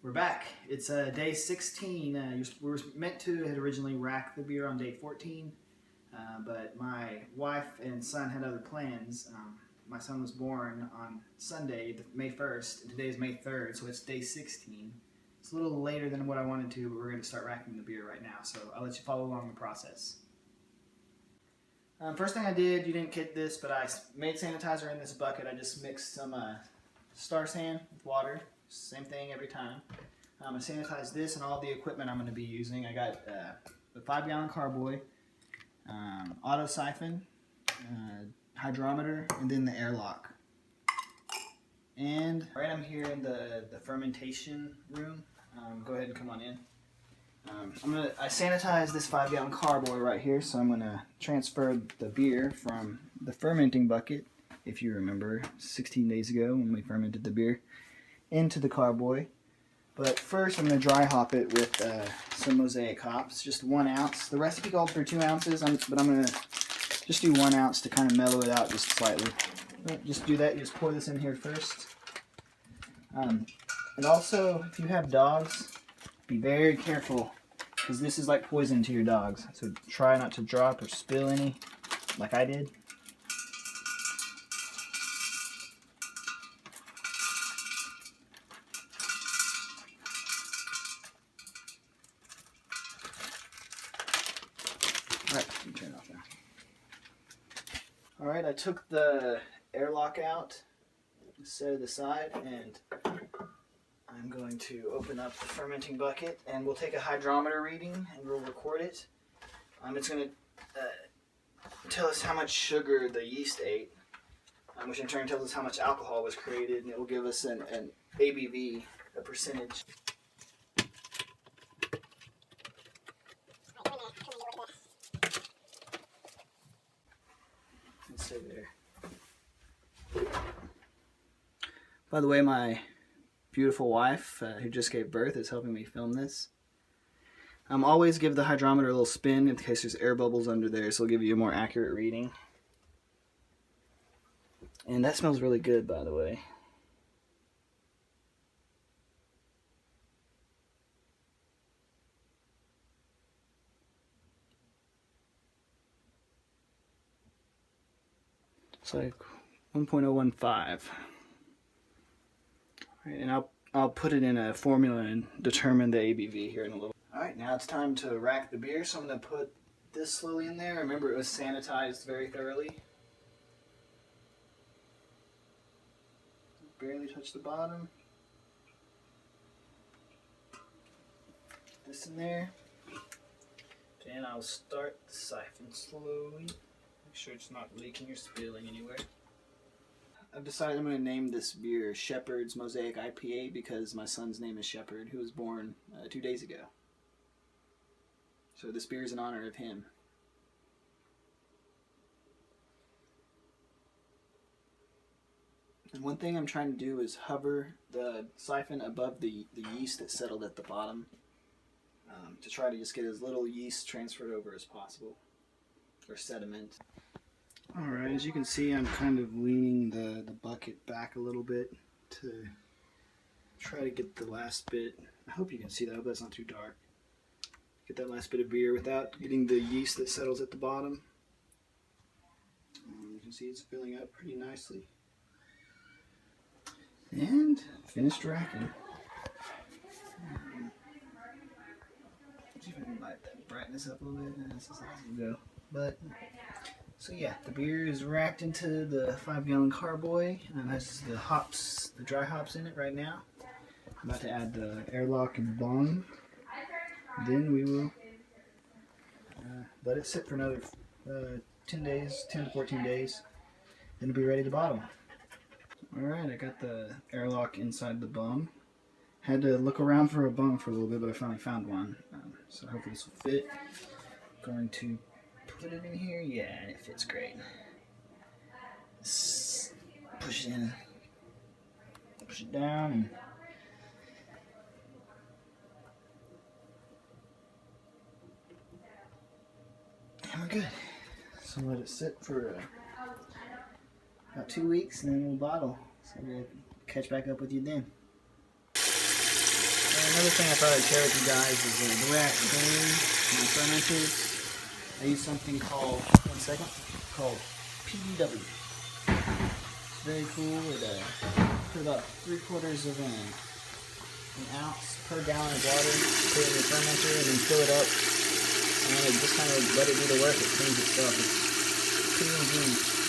We're back. It's day 16. We were meant to had originally racked the beer on day 14, but my wife and son had other plans. My son was born on Sunday, May 1st, and today is May 3rd, so it's day 16. It's a little later than what I wanted to, but we're going to start racking the beer right now, so I'll let you follow along the process. First thing I did, you didn't get this, but I made sanitizer in this bucket. I just mixed some Star San with water. Same thing every time. I'm going to sanitize this and all the equipment I'm going to be using. I got the 5-gallon carboy, auto siphon, hydrometer, and then the airlock. And right, I'm here in the fermentation room. Go ahead and come on in. I sanitized this 5-gallon carboy right here, so I'm going to transfer the beer from the fermenting bucket, if you remember 16 days ago when we fermented the beer, into the carboy. But first I'm going to dry hop it with some Mosaic hops, just 1 ounce. The recipe called for 2 ounces, but I'm going to just do 1 ounce to kind of mellow it out just slightly. Just do that, you just pour this in here first. And also, if you have dogs, be very careful, because this is like poison to your dogs. So try not to drop or spill any, like I did. Alright, you can turn it off now. Alright, I took the airlock out, set it aside, and I'm going to open up the fermenting bucket, and we'll take a hydrometer reading and we'll record it. It's going to tell us how much sugar the yeast ate, which in turn tells us how much alcohol was created, and it will give us an ABV, a percentage. Let's stay there. By the way, my beautiful wife, who just gave birth, is helping me film this. Always give the hydrometer a little spin in case there's air bubbles under there, so it'll give you a more accurate reading. And that smells really good, by the way. It's like 1.015. Right, and I'll put it in a formula and determine the ABV here in a little. Alright, now it's time to rack the beer, so I'm going to put this slowly in there. Remember, it was sanitized very thoroughly. Barely touch the bottom. This in there. And I'll start the siphon slowly. Make sure it's not leaking or spilling anywhere. I've decided I'm going to name this beer Shepherd's Mosaic IPA because my son's name is Shepherd, who was born 2 days ago. So this beer is in honor of him. And one thing I'm trying to do is hover the siphon above the yeast that settled at the bottom, to try to just get as little yeast transferred over as possible, or sediment. Alright, as you can see, I'm kind of leaning the bucket back a little bit to try to get the last bit. I hope you can see that. I hope that's not too dark. Get that last bit of beer without getting the yeast that settles at the bottom. You can see it's filling up pretty nicely. And finished racking. See if I can light that brightness up a little bit. That's as long as we go. But so yeah, the beer is racked into the 5-gallon carboy, and that's the hops, the dry hops in it right now. I'm about to add the airlock and bung. Then we will let it sit for another 10 days, 10 to 14 days. Then it'll be ready to bottle. Alright, I got the airlock inside the bung. Had to look around for a bung for a little bit, but I finally found one. So hopefully this will fit. Going to put it in here. Yeah, it fits great. Push it in. Push it down. And we're good. So let it sit for about 2 weeks, and then we'll bottle. So we'll catch back up with you then. another thing I thought I'd share with you guys is the way I clean my fermenters. I use something called, called PDW. It's very cool. It put about 3/4 of an ounce per gallon of water, put it in the fermenter, and then fill it up. And it just kind of let it do the work. It cleans itself. It's pretty ingenious.